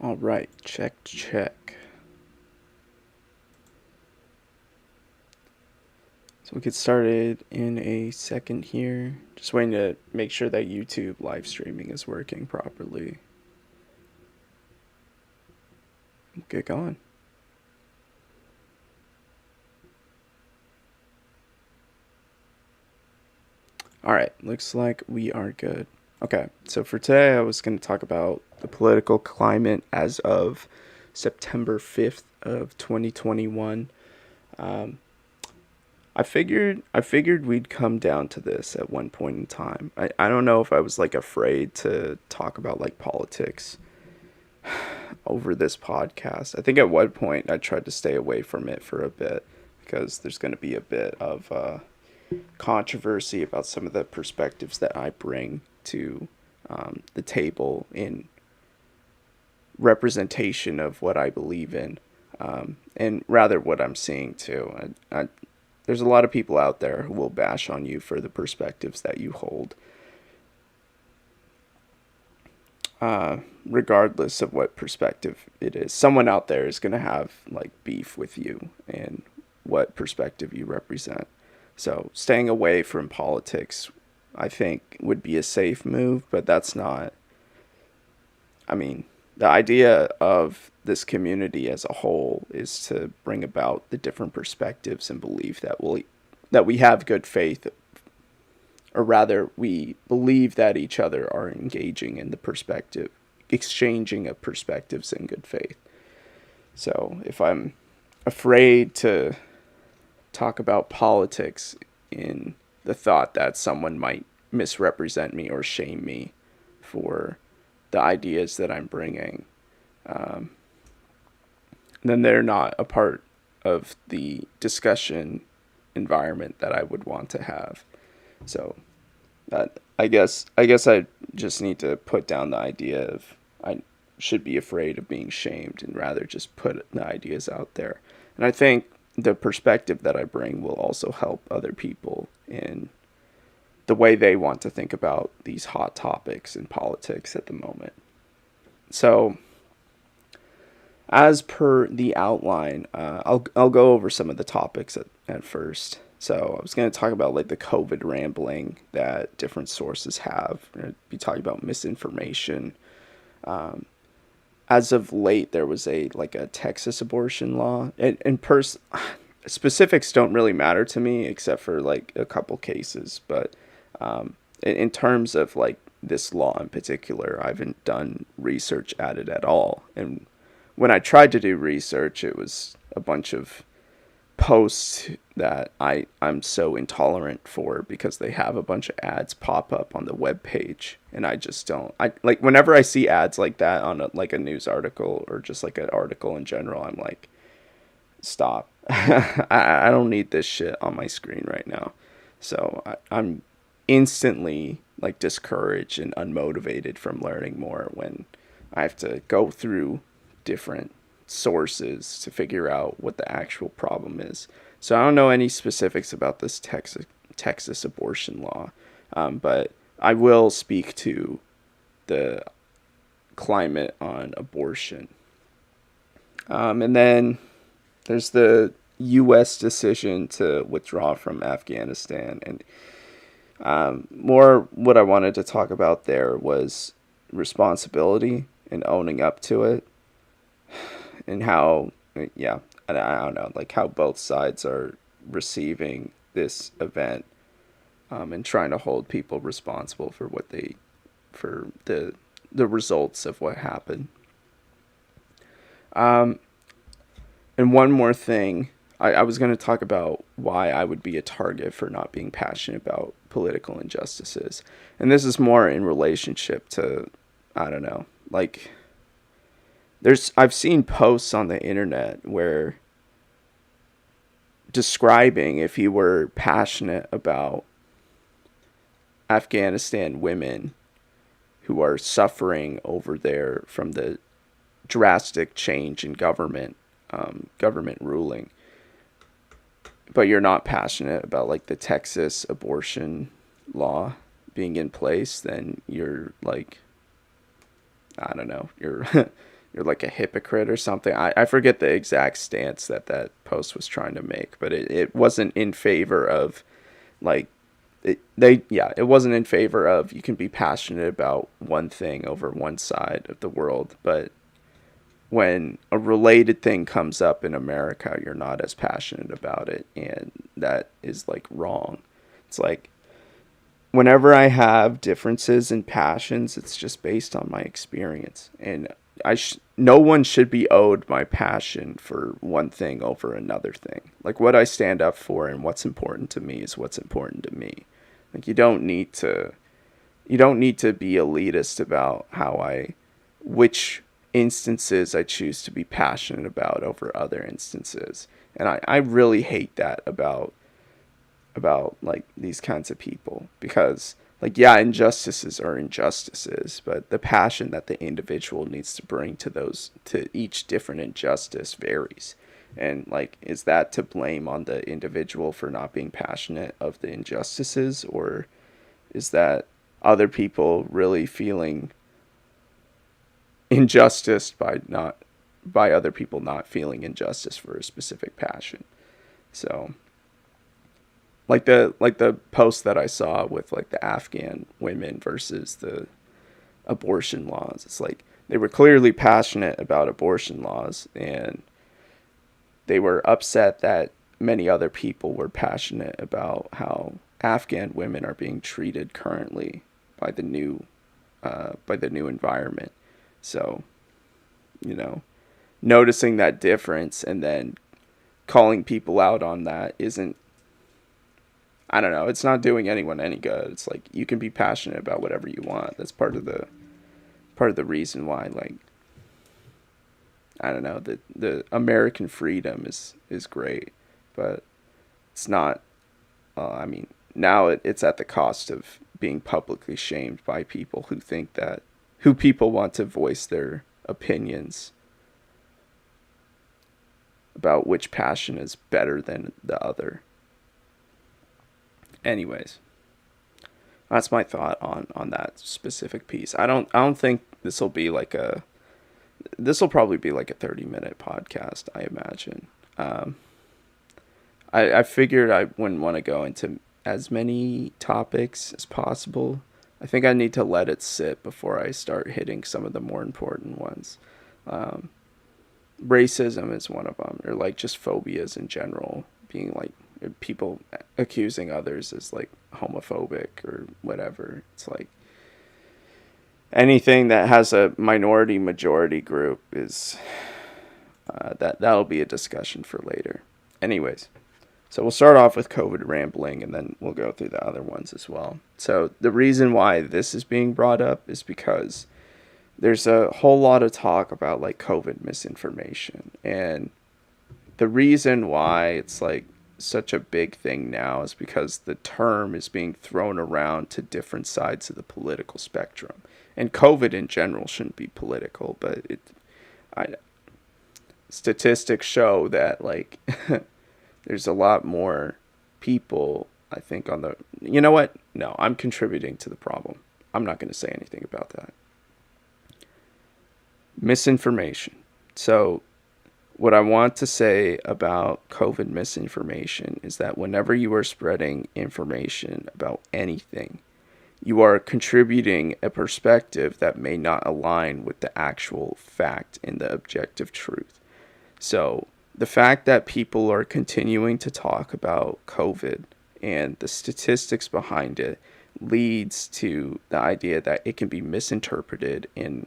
All right, check, check. So we'll get started in a second here. Just waiting to make sure that YouTube live streaming is working properly. Get going. All right, looks like we are good. Okay, so for today, I was going to talk about the political climate as of September 5th of 2021. Um, I figured we'd come down to this at one point in time. I don't know if I was like afraid to talk about like politics over this podcast. I think at one point I tried to stay away from it for a bit because there's going to be a bit of controversy about some of the perspectives that I bring to the table in representation of what I believe in, and rather what I'm seeing too. There's a lot of people out there who will bash on you for the perspectives that you hold, regardless of what perspective it is. Someone out there is going to have like beef with you and what perspective you represent. So staying away from politics, I think, would be a safe move, but that's not. I mean, the idea of this community as a whole is to bring about the different perspectives and believe that we have good faith, or rather we believe that each other are engaging in the perspective exchanging of perspectives in good faith. So if I'm afraid to talk about politics in the thought that someone might misrepresent me or shame me for the ideas that I'm bringing, um, then they're not a part of the discussion environment that I would want to have. So that I guess I just need to put down the idea of I should be afraid of being shamed and rather just put the ideas out there. And I think the perspective that I bring will also help other people in the way they want to think about these hot topics in politics at the moment. So, as per the outline, I'll go over some of the topics at first. So I was going to talk about like the COVID rambling that different sources have. We're going to be talking about misinformation. Um, as of late, there was a Texas abortion law, and specifics don't really matter to me except for like a couple cases. But in terms of like this law in particular, I haven't done research at it at all. And when I tried to do research, it was a bunch of posts that I'm so intolerant for because they have a bunch of ads pop up on the web page, and I just don't. I like whenever I see ads like that on like a news article or just like an article in general, I'm like, stop. I don't need this shit on my screen right now. So I'm instantly like discouraged and unmotivated from learning more when I have to go through different sources to figure out what the actual problem is. So I don't know any specifics about this Texas abortion law, but I will speak to the climate on abortion. And then there's the U.S. decision to withdraw from Afghanistan. And more what I wanted to talk about there was responsibility and owning up to it, and how, yeah, I don't know, like how both sides are receiving this event, and trying to hold people responsible for for the results of what happened. Um, and one more thing, I was going to talk about why I would be a target for not being passionate about political injustices. And this is more in relationship to, I don't know, like I've seen posts on the internet where describing if you were passionate about Afghanistan women who are suffering over there from the drastic change in government ruling, but you're not passionate about like the Texas abortion law being in place, then you're like, I don't know, you're you're like a hypocrite or something. I forget the exact stance that that post was trying to make, but it wasn't in favor of like it wasn't in favor of you can be passionate about one thing over one side of the world, but when a related thing comes up in America, you're not as passionate about it, and that is like wrong. It's like whenever I have differences in passions, it's just based on my experience, and no one should be owed my passion for one thing over another thing. Like what I stand up for and what's important to me is what's important to me. Like you don't need to be elitist about which instances I choose to be passionate about over other instances. And I really hate that about like these kinds of people, because like yeah, injustices are injustices, but the passion that the individual needs to bring to each different injustice varies. And like, is that to blame on the individual for not being passionate of the injustices, or is that other people really feeling injustice by other people not feeling injustice for a specific passion? So like the post that I saw with like the Afghan women versus the abortion laws. It's like they were clearly passionate about abortion laws, and they were upset that many other people were passionate about how Afghan women are being treated currently by the new environment. So, you know, noticing that difference and then calling people out on that isn't, I don't know, it's not doing anyone any good. It's like you can be passionate about whatever you want. That's part of the reason why, like, I don't know, the American freedom is great, but it's not. I mean, now it's at the cost of being publicly shamed by people who people want to voice their opinions about which passion is better than the other. Anyways, that's my thought on that specific piece. I don't think this will probably be like a 30-minute podcast, I imagine. I figured I wouldn't want to go into as many topics as possible. I think I need to let it sit before I start hitting some of the more important ones. Um, Racism is one of them, or like just phobias in general, being like people accusing others as like homophobic or whatever. It's like anything that has a minority majority group is that'll be a discussion for later. Anyways, so we'll start off with COVID rambling, and then we'll go through the other ones as well. So the reason why this is being brought up is because there's a whole lot of talk about like COVID misinformation, and the reason why it's like such a big thing now is because the term is being thrown around to different sides of the political spectrum. And COVID in general shouldn't be political, but I, statistics show that like there's a lot more people, I think, on the, you know what? No, I'm contributing to the problem. I'm not going to say anything about that. Misinformation. So what I want to say about COVID misinformation is that whenever you are spreading information about anything, you are contributing a perspective that may not align with the actual fact and the objective truth. So the fact that people are continuing to talk about COVID and the statistics behind it leads to the idea that it can be misinterpreted and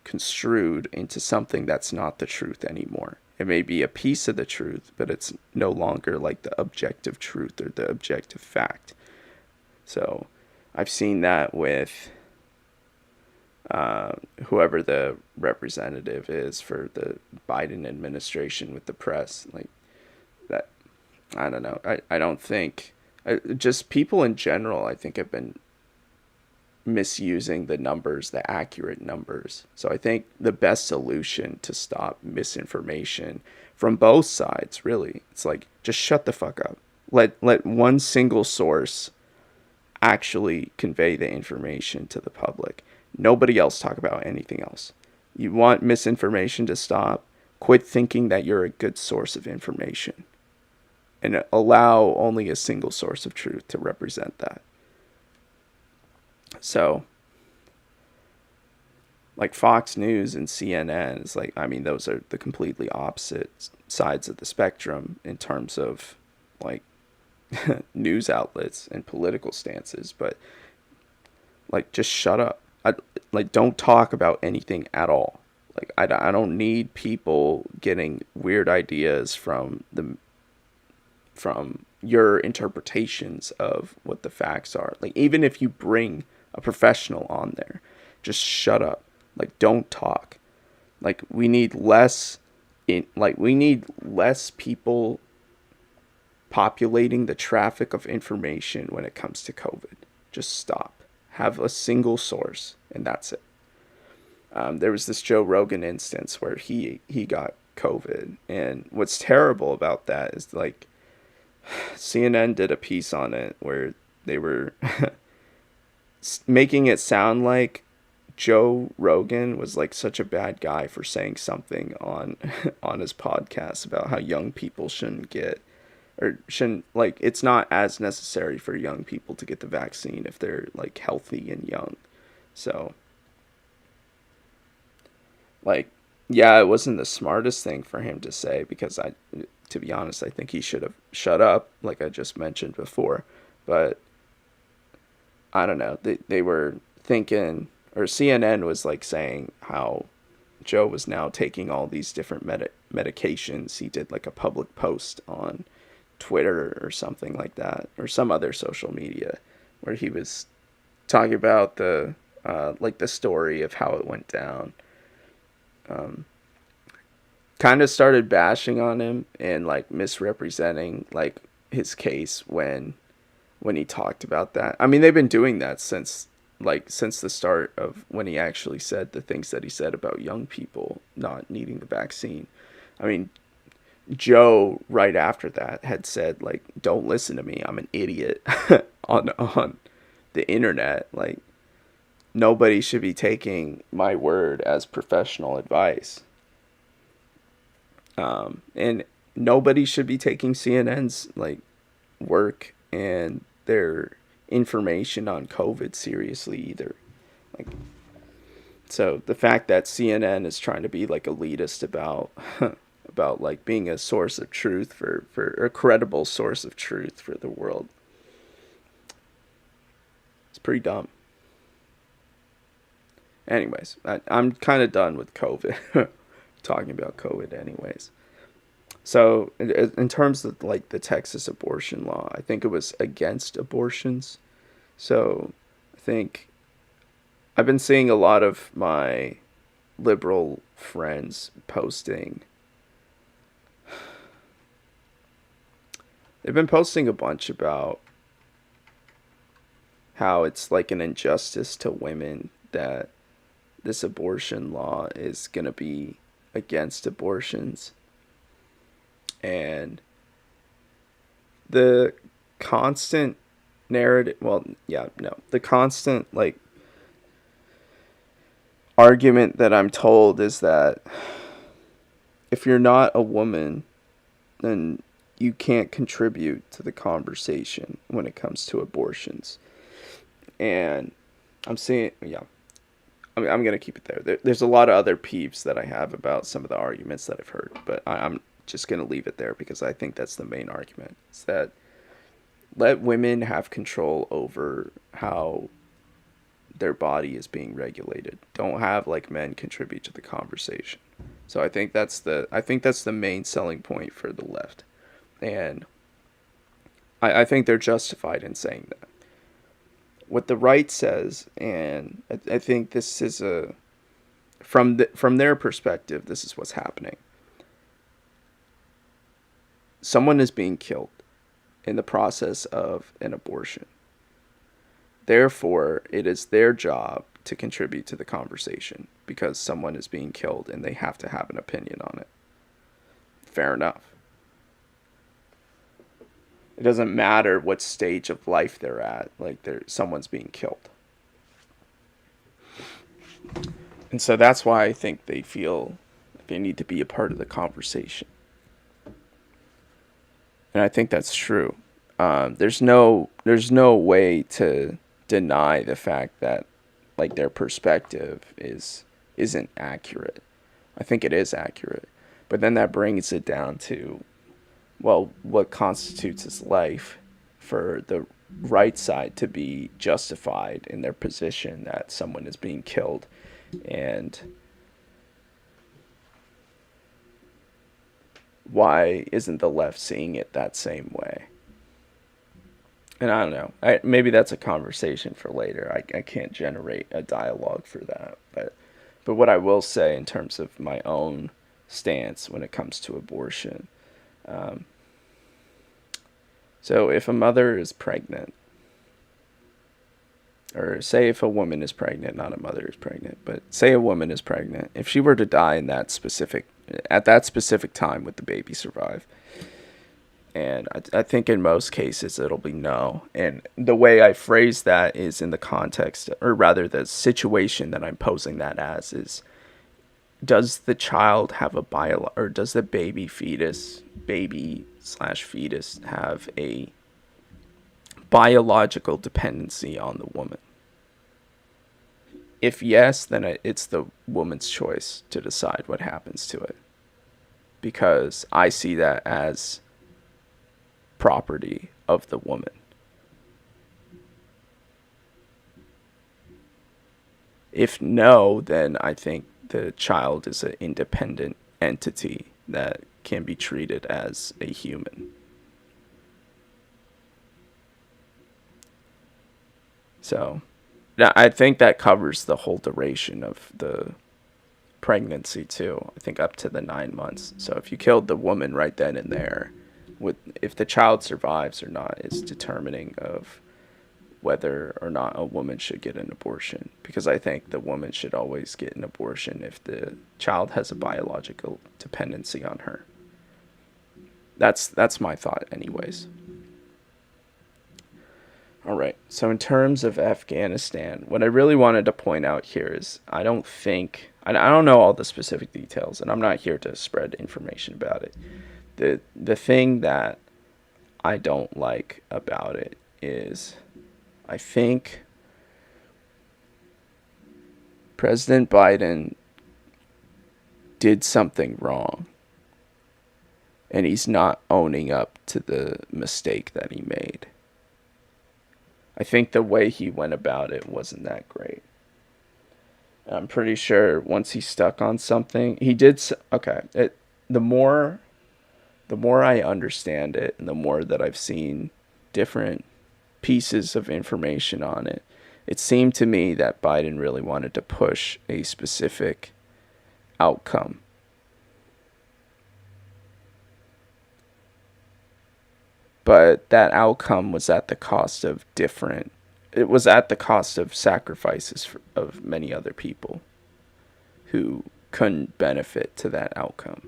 construed into something that's not the truth anymore. It may be a piece of the truth, but it's no longer like the objective truth or the objective fact. So I've seen that with whoever the representative is for the Biden administration with the press. Like that, I don't know. I don't think, just people in general, I think have been misusing the numbers, the accurate numbers. So I think the best solution to stop misinformation from both sides, really, it's like just shut the fuck up. Let one single source actually convey the information to the public. Nobody else talk about anything else. You want misinformation to stop? Quit thinking that you're a good source of information and allow only a single source of truth to represent that. So, like Fox News and CNN is like, I mean, those are the completely opposite sides of the spectrum in terms of like news outlets and political stances, but like just shut up. Like don't talk about anything at all. Like I don't need people getting weird ideas from your interpretations of what the facts are. Like even if you bring a professional on there, just shut up. Like don't talk. Like we need less people populating the traffic of information when it comes to COVID. Just stop. Have a single source, and that's it. There was this Joe Rogan instance where he got COVID, and what's terrible about that is like CNN did a piece on it where they were making it sound like Joe Rogan was like such a bad guy for saying something on on his podcast about how young people shouldn't get or shouldn't like it's not as necessary for young people to get the vaccine if they're like healthy and young. So like yeah, it wasn't the smartest thing for him to say because to be honest, I think he should have shut up like I just mentioned before. But I don't know. They were thinking or CNN was like saying how Joe was now taking all these different medications. He did like a public post on Twitter or something like that, or some other social media, where he was talking about the like the story of how it went down. Kind of started bashing on him and like misrepresenting like his case when he talked about that. I mean, they've been doing that since the start of when he actually said the things that he said about young people not needing the vaccine. I mean, Joe right after that had said like, "Don't listen to me. I'm an idiot." on the internet. Like nobody should be taking my word as professional advice. And nobody should be taking CNN's like work and their information on COVID seriously either. Like, so the fact that CNN is trying to be like elitist about about like being a source of truth for a credible source of truth for the world, it's pretty dumb. Anyways, I'm kind of done with COVID. Talking about COVID anyways. So in terms of like the Texas abortion law, I think it was against abortions. So I think I've been seeing a lot of my liberal friends posting. They've been posting a bunch about how it's like an injustice to women that this abortion law is going to be against abortions. And the constant narrative, the constant like argument that I'm told is that if you're not a woman, then you can't contribute to the conversation when it comes to abortions. And I'm seeing, I'm going to keep it there's a lot of other peeves that I have about some of the arguments that I've heard, but I'm just going to leave it there because I think that's the main argument. It's that let women have control over how their body is being regulated. Don't have like men contribute to the conversation. So I think that's the main selling point for the left. And I think they're justified in saying that. What the right says, and I think this is from their perspective, this is what's happening. Someone is being killed in the process of an abortion. Therefore, it is their job to contribute to the conversation because someone is being killed and they have to have an opinion on it. Fair enough. It doesn't matter what stage of life they're at, like someone's being killed. And so that's why I think they feel they need to be a part of the conversation. And I think that's true. There's no way to deny the fact that like their perspective isn't accurate. I think it is accurate. But then that brings it down to, well, what constitutes as life for the right side to be justified in their position that someone is being killed. And why isn't the left seeing it that same way? And I don't know. Maybe that's a conversation for later. I can't generate a dialogue for that. But what I will say in terms of my own stance when it comes to abortion. Um, so if a mother is pregnant, or say if a woman is pregnant, not a mother is pregnant, but say a woman is pregnant, if she were to die in at that specific time, would the baby survive? And I think in most cases it'll be no. And the way I phrase that is in the context, or rather the situation that I'm posing that as is, does the child have or does the baby slash fetus have a biological dependency on the woman? If yes, then it's the woman's choice to decide what happens to it. Because I see that as property of the woman. If no, then I think the child is an independent entity that can be treated as a human. So, I think that covers the whole duration of the pregnancy too. I think up to the 9 months. So if you killed the woman right then and there, if the child survives or not is determining of whether or not a woman should get an abortion. Because I think the woman should always get an abortion if the child has a biological dependency on her. That's my thought anyways. All right. So in terms of Afghanistan, what I really wanted to point out here is I don't know all the specific details, and I'm not here to spread information about it. The thing that I don't like about it is I think President Biden did something wrong, and he's not owning up to the mistake that he made. I think the way he went about it wasn't that great. I'm pretty sure once he stuck on something, he did. Okay, the more I understand it, and the more that I've seen different pieces of information on it, it seemed to me that Biden really wanted to push a specific outcome. But that outcome was at the cost of it was at the cost of sacrifices of many other people who couldn't benefit to that outcome.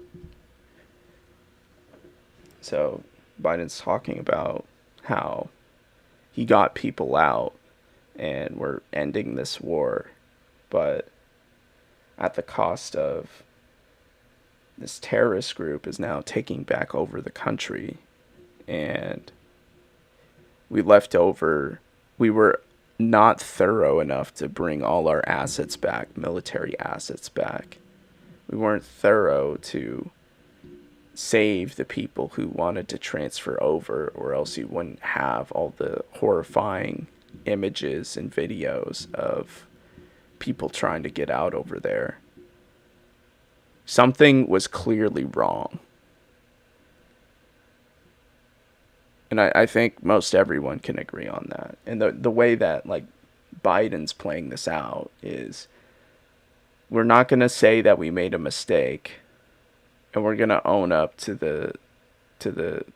So Biden's talking about how he got people out and we're ending this war, but at the cost of this terrorist group is now taking back over the country. And we were not thorough enough to bring all our assets back, military assets back. We weren't thorough to save the people who wanted to transfer over, or else you wouldn't have all the horrifying images and videos of people trying to get out over there. Something was clearly wrong. And I think most everyone can agree on that. And the way that like Biden's playing this out is we're not going to say that we made a mistake, and we're going to own up to the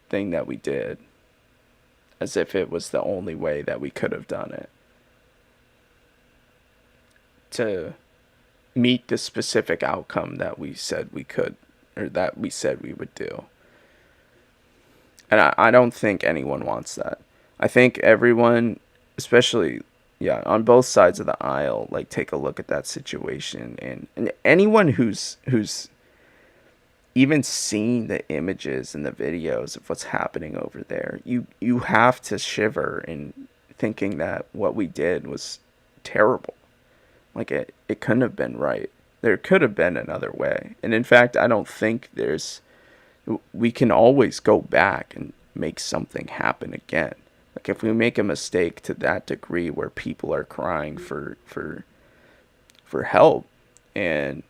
thing that we did as if it was the only way that we could have done it to meet the specific outcome that we said we could, or that we said we would do. And I don't think anyone wants that. I think everyone, especially yeah, on both sides of the aisle, like take a look at that situation, and anyone who's even seeing the images and the videos of what's happening over there, you have to shiver in thinking that what we did was terrible. Like it couldn't have been right. There could have been another way. And in fact, I don't think there's we can always go back and make something happen again. Like if we make a mistake to that degree where people are crying for help, and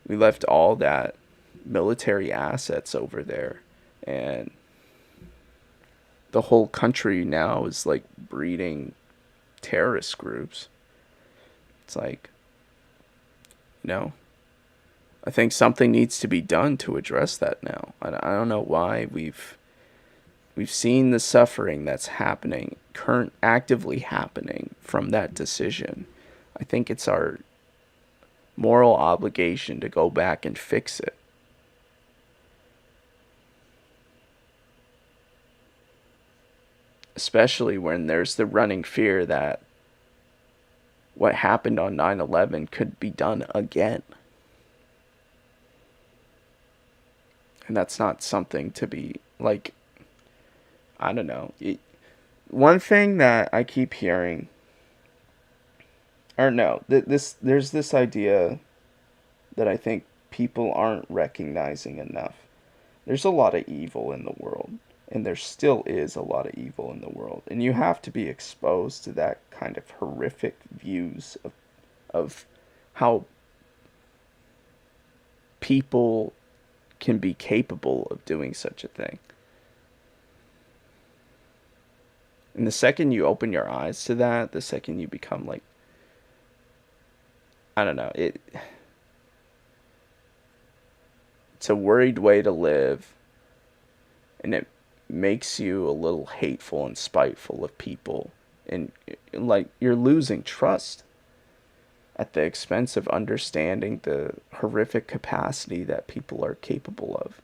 we left all that military assets over there, and the whole country now is like breeding terrorist groups. It's like, you know, I think something needs to be done to address that now. I don't know why we've seen the suffering that's happening, current actively happening from that decision. I think it's our moral obligation to go back and fix it. Especially when there's the running fear that what happened on 9/11 could be done again. And that's not something to be like, I don't know. One thing that I keep hearing, or no, there's this idea that I think people aren't recognizing enough. There's a lot of evil in the world, and there still is a lot of evil in the world, and you have to be exposed to that kind of horrific views of how people can be capable of doing such a thing. And the second you open your eyes to that, the second you become like, I don't know, it's a worried way to live, and it makes you a little hateful and spiteful of people, and like you're losing trust at the expense of understanding the horrific capacity that people are capable of.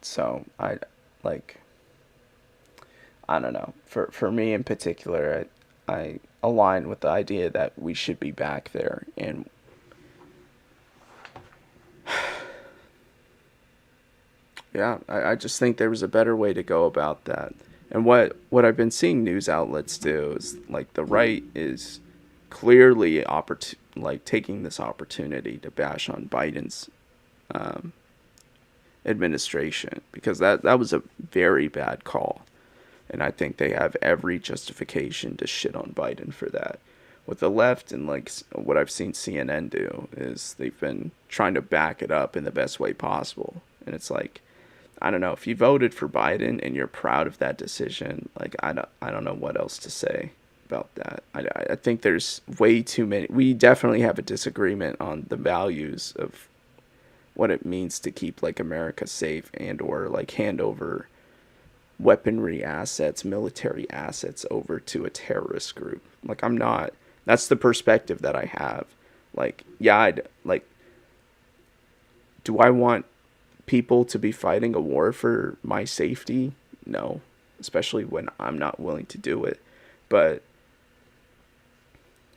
So I like, I don't know. For me in particular, I align with the idea that we should be back there, and yeah, I just think there was a better way to go about that. And what I've been seeing news outlets do is like the right is clearly like taking this opportunity to bash on Biden's um, administration, because that was a very bad call, and I think they have every justification to shit on Biden for that. With the left and like what I've seen CNN do is they've been trying to back it up in the best way possible, and it's like, I don't know, if you voted for Biden and you're proud of that decision, like I don't know what else to say about that. I think there's way too many. We definitely have a disagreement on the values of what it means to keep like America safe, and or like hand over weaponry assets, military assets over to a terrorist group. Like I'm not. That's the perspective that I have. Like yeah, I'd like. Do I want people to be fighting a war for my safety? No, especially when I'm not willing to do it. But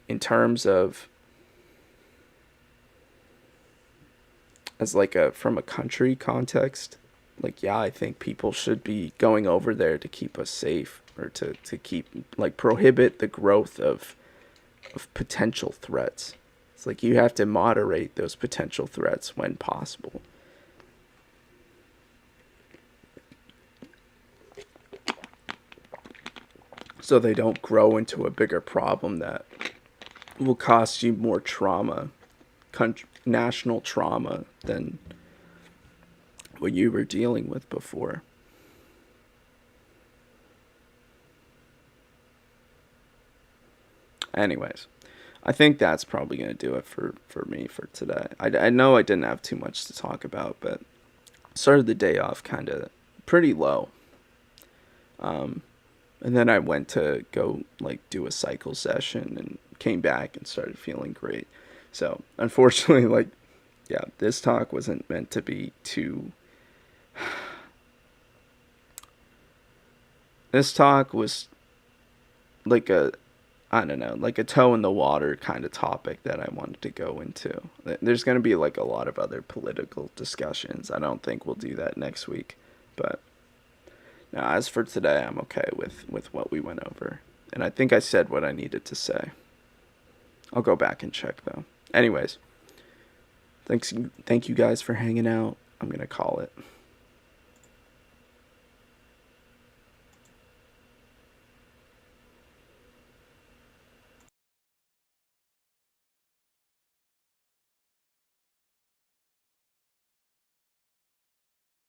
in terms of as like a from a country context, like yeah, I think people should be going over there to keep us safe, or to keep like prohibit the growth of potential threats. It's like you have to moderate those potential threats when possible. So they don't grow into a bigger problem that will cost you more trauma, national trauma, than what you were dealing with before. Anyways, I think that's probably going to do it for me for today. I know I didn't have too much to talk about, but started the day off kind of pretty low. Um, and then I went to go like do a cycle session and came back and started feeling great. So unfortunately, like, yeah, this talk wasn't meant to be too this talk was like a, I don't know, like a toe in the water kind of topic that I wanted to go into. There's going to be like a lot of other political discussions. I don't think we'll do that next week. But now, as for today, I'm okay with what we went over. And I think I said what I needed to say. I'll go back and check though. Anyways, thank you guys for hanging out. I'm going to call it.